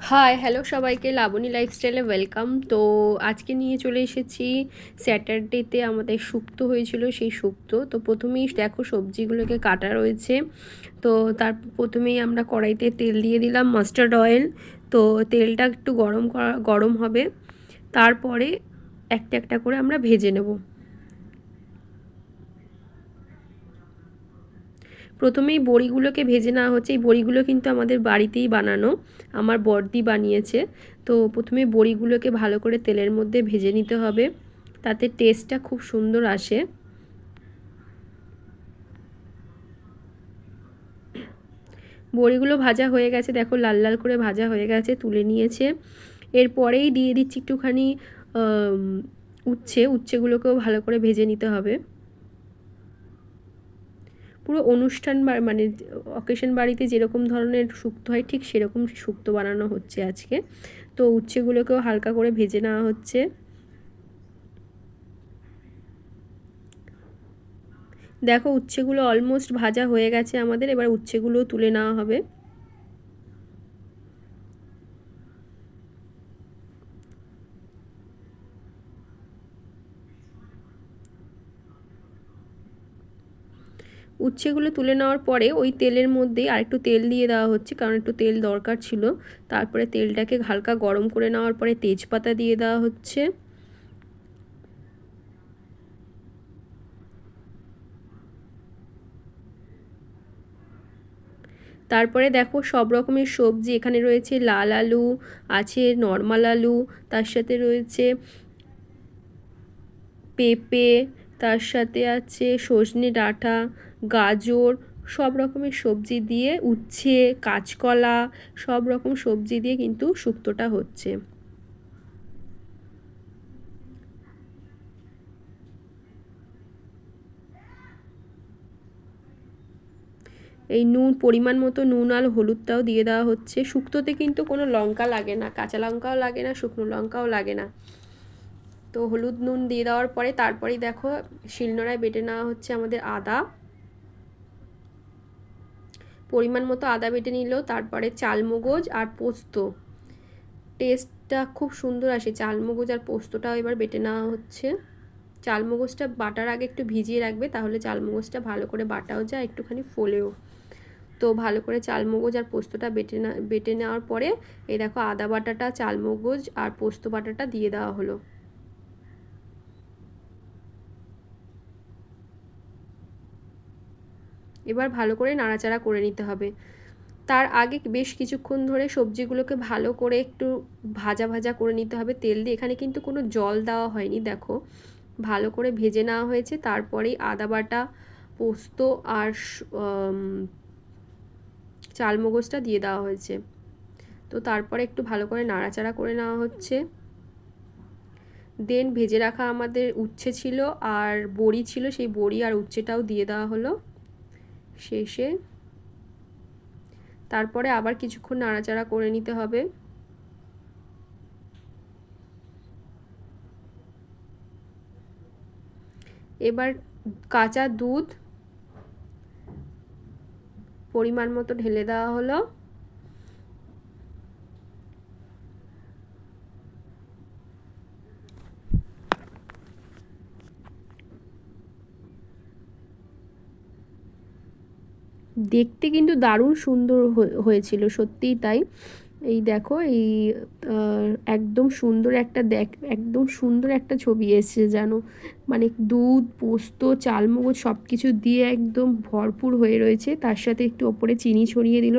Hi hello সবাইকে, লাবণী লাইফস্টাইলে welcome. তো আজকে নিয়ে চলে এসেছি স্যাটারডেতে আমাদের শুক্তো হয়েছিল, সেই শুক্তো। তো প্রথমেই দেখো সবজিগুলোকে কাটা রয়েছে। তো তার প্রথমেই আমরা কড়াইতে তেল দিয়ে দিলাম, মাস্টার্ড অয়েল। তো তেলটা একটু গরম হবে, তারপরে একটা একটা করে আমরা ভেজে নেব। প্রথমেই বড়িগুলোকে ভেজে নেওয়া হচ্ছে। এই বড়িগুলো কিন্তু আমাদের বাড়িতেই বানানো, আমার বড়দি বানিয়েছে। তো প্রথমে বড়িগুলোকে ভালো করে তেলের মধ্যে ভেজে নিতে হবে, তাতে টেস্টটা খুব সুন্দর আসে। বড়িগুলো ভাজা হয়ে গেছে, দেখো লাল লাল করে ভাজা হয়ে গেছে, তুলে নিয়েছে। এরপরেই দিয়ে দিচ্ছি একটুখানি উচ্ছেগুলোকেও ভালো করে ভেজে নিতে হবে। পুরো অনুষ্ঠান মানে অকেশন বাড়িতে যেরকম ধরনের শুক্তো হয় ঠিক সেরকম শুক্তো বানানো হচ্ছে আজকে। তো উচ্ছেগুলোকেও হালকা করে ভেজে নেওয়া হচ্ছে। দেখো উচ্ছেগুলো অলমোস্ট ভাজা হয়ে গেছে আমাদের, এবার উচ্ছেগুলোও তুলে নেওয়া হবে। উচ্ছেগুলো তুলে নেওয়ার পরে ওই তেলের মধ্যেই আরেকটু তেল দিয়ে দেওয়া হচ্ছে, কারণ একটু তেল দরকার ছিল। তারপরে তেলটাকে হালকা গরম করে নেওয়ার পরে তেজপাতা দিয়ে দেওয়া হচ্ছে। তারপরে দেখো সব রকমের সবজি এখানে রয়েছে, লাল আলু আছে, নর্মাল আলু, তার সাথে রয়েছে পেঁপে, তার সাথে আছে সজনে ডাঁটা, গাজর, সব রকমের সবজি দিয়ে, উচ্ছে, কাঁচকলা, সব রকম সবজি দিয়ে কিন্তু শুক্তোটা হচ্ছে। এই নুন, পরিমাণ মতো নুন আর হলুদটাও দিয়ে দেওয়া হচ্ছে। শুক্তোতে কিন্তু কোনো লঙ্কা লাগে না, কাঁচা লঙ্কাও লাগে না, শুকনো লঙ্কাও লাগে না। তো হলুদ নুন দিয়ে দেওয়ার পরে তারপরেই দেখো শিলনোড়ায় বেটে নেওয়া হচ্ছে আমাদের আদা। পরিমাণ মতো আদা বেটে নিলেও তারপরে চালমগজ আর পোস্ত, টেস্টটা খুব সুন্দর আসে। চালমগজ আর পোস্তটাও এবার বেটে নেওয়া হচ্ছে। চালমগজটা বাটার আগে একটু ভিজিয়ে রাখবে, তাহলে চালমগজটা ভালো করে বাটাও যায়, একটুখানি ফোলেও। তো ভালো করে চালমগজ আর পোস্তটা বেটে নেওয়ার পরে এই দেখো আদা বাটাটা, চালমগজ আর পোস্ত বাটাটা দিয়ে দেওয়া হলো। এবার ভালো করে নাড়াচাড়া করে নিতে হবে। তার আগে বেশ কিছুক্ষণ ধরে সবজিগুলোকে ভালো করে একটু ভাজা ভাজা করে নিতে হবে তেল দিয়ে। এখানে কিন্তু কোনো জল দেওয়া হয়নি, দেখো ভালো করে ভেজে নেওয়া হয়েছে। তারপরেই আদা বাটা, পোস্ত আর চালমগজটা দিয়ে দেওয়া হয়েছে। তো তারপরে একটু ভালো করে নাড়াচাড়া করে নেওয়া হচ্ছে। দেন ভেজে রাখা আমাদের উচ্ছে ছিল আর বড়ি ছিল, সেই বড়ি আর উচ্ছেটাও দিয়ে দেওয়া হলো শেষে। তারপরে আবার কিছুক্ষণ নাড়াচাড়া করে নিতে হবে। এবার কাঁচা দুধ পরিমাণ মতো ঢেলে দেওয়া হলো। দেখতে কিন্তু দারুণ সুন্দর হয়েছিল, সত্যিই তাই। এই দেখো এই একদম সুন্দর একটা একদম সুন্দর একটা ছবি এসেছে যেন, মানে দুধ, পোস্ত, চালমগজ সব কিছু দিয়ে একদম ভরপুর হয়ে রয়েছে। তার সাথে একটু ওপরে চিনি ছড়িয়ে দিল।